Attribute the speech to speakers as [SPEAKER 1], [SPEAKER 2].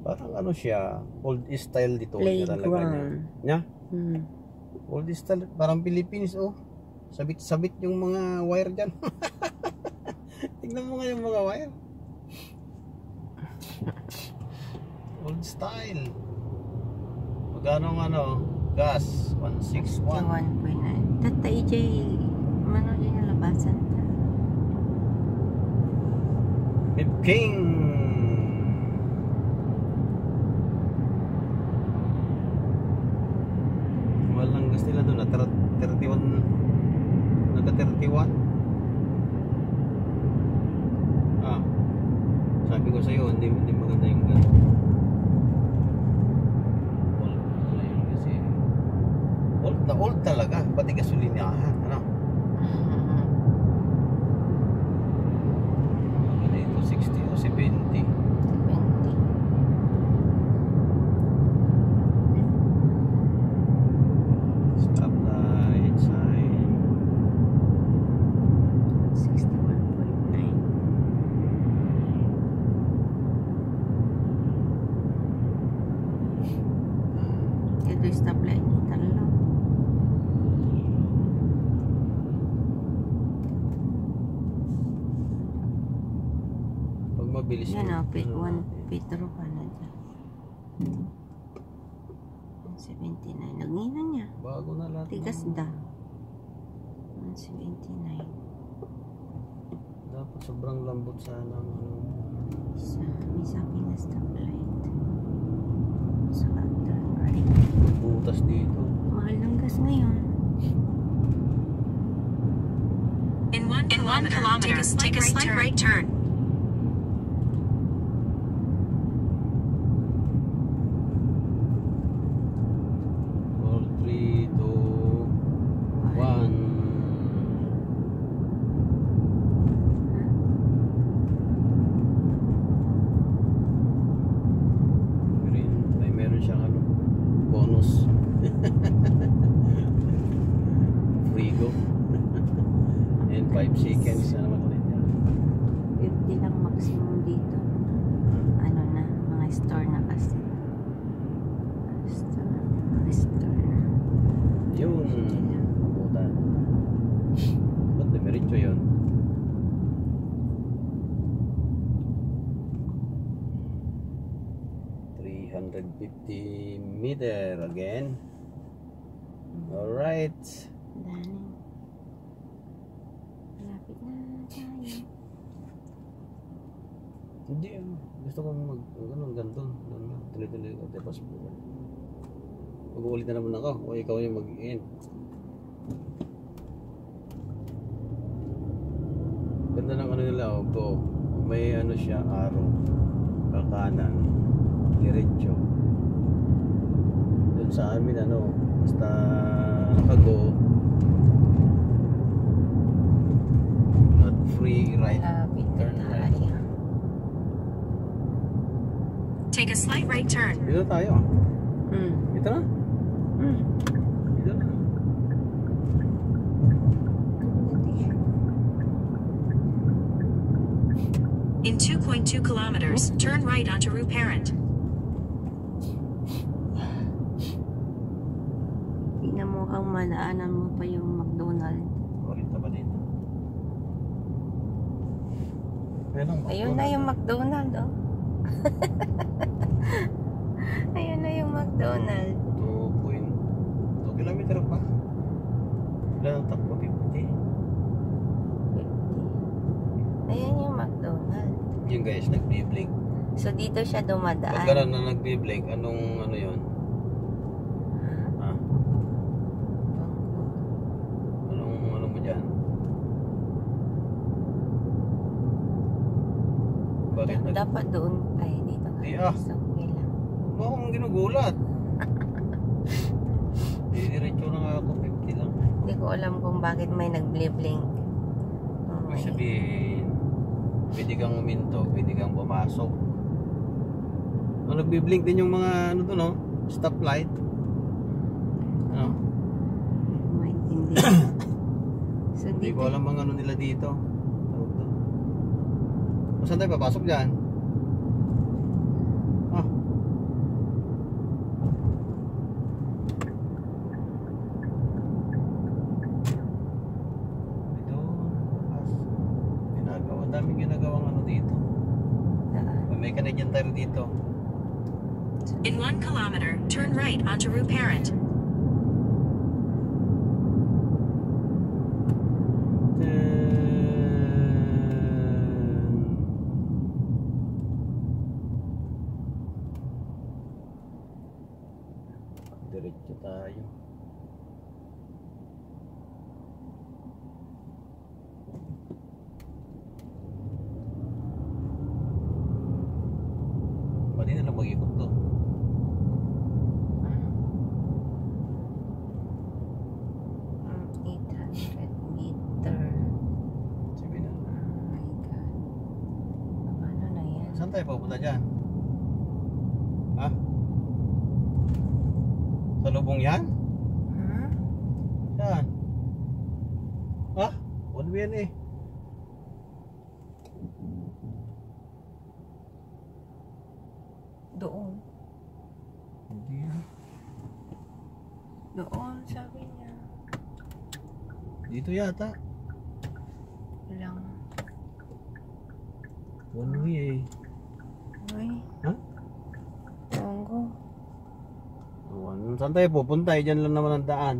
[SPEAKER 1] Parang ano siya, old style dito talaga niya. Nya? Old style, parang Philippines oh. Sabit-sabit yung mga wire dyan. Tignan mo nga yung mga wire. Old style. Magkano ang ano? Gas, 161.
[SPEAKER 2] 1.9. Tata EJ, ano din yung labasan?
[SPEAKER 1] King. Walang gas nila doon. 31. Nagka-31. Sabi ko sa'yo, hindi maganda yung gano'n. Old na old talaga, pati gasolinahan, ano? Dito 60 o 70. Stoplight sign
[SPEAKER 2] 61.9. Ito yung stoplight ni Talo.
[SPEAKER 1] mabilis
[SPEAKER 2] yan o, Petro ka na dyan 179, nagninan niya
[SPEAKER 1] bago na lahat
[SPEAKER 2] tigas da 179
[SPEAKER 1] dapat sobrang lambot sana
[SPEAKER 2] may sabi na stoplight sa turn right
[SPEAKER 1] butas dito
[SPEAKER 2] mahal ng gas ngayon.
[SPEAKER 3] In 1 kilometer, take a slight right turn.
[SPEAKER 1] Frigo and 5 seconds na naman ulit yan
[SPEAKER 2] 50 lang maximum dito ano na, mga store na kasi store na
[SPEAKER 1] yun mabutan ba't demiritso yun meter again. Alright.
[SPEAKER 2] Malapit na tayo.
[SPEAKER 1] Hindi, gusto kong ganito. Tuloy-tuloy ko. Tapos mag-uulit na naman ako. O ikaw yung mag-in. Ganda ng ano nila. Go. May ano siya, arrow. Kakanan. Diretso. Doon sa amin ano, basta nakago not free right turn right.
[SPEAKER 3] Take a slight right turn.
[SPEAKER 1] Dito tayo. Dito na? Dito na.
[SPEAKER 3] In 2.2 kilometers, turn right onto Rue Parent.
[SPEAKER 2] Mukhang malaanan mo pa yung McDonald's.
[SPEAKER 1] Ulit na ba dito?
[SPEAKER 2] Ayun na yung McDonald's, oh. Ayun na yung McDonald's.
[SPEAKER 1] 2 kilometer pa. Wala nang takbo, 50.
[SPEAKER 2] Ayan yung McDonald's.
[SPEAKER 1] Yung guys, nag-blink.
[SPEAKER 2] So dito siya dumadaan.
[SPEAKER 1] Pag gano'n na nag-blink, anong ano yun?
[SPEAKER 2] Dapat doon ay dito ka. So, okay lang.
[SPEAKER 1] Huwag akong ginugulat. Diretso na nga ako 50 lang.
[SPEAKER 2] Hindi ko alam kung bakit may nag-blink.
[SPEAKER 1] Ibig sabihin, pwede kang uminto, pwede kang pumasok. Nag-blink din yung mga ano to no? Stoplight. Ano?
[SPEAKER 2] Hindi. So,
[SPEAKER 1] hindi ko alam mga ano nila dito. Saan tayo papasok dyan? tayo dito.
[SPEAKER 3] In 1 kilometer, turn right onto Rue Parent.
[SPEAKER 1] Diretso tayo. Pwede na lang mag-ikot to.
[SPEAKER 2] Mm, 800 meter.
[SPEAKER 1] Sabi na.
[SPEAKER 2] Oh my God. Ano na yan?
[SPEAKER 1] Saan tayo pupunta dyan? Ha? Sa lubong yan?
[SPEAKER 2] Huh?
[SPEAKER 1] Saan? Ha? One way yan eh.
[SPEAKER 2] Doon.
[SPEAKER 1] Hindi yan.
[SPEAKER 2] Doon, sabi niya.
[SPEAKER 1] Dito yata.
[SPEAKER 2] Walang.
[SPEAKER 1] One way eh.
[SPEAKER 2] Uy.
[SPEAKER 1] Ha?
[SPEAKER 2] Ewan ko.
[SPEAKER 1] Saan tayo pupunta? Diyan lang naman ang daan.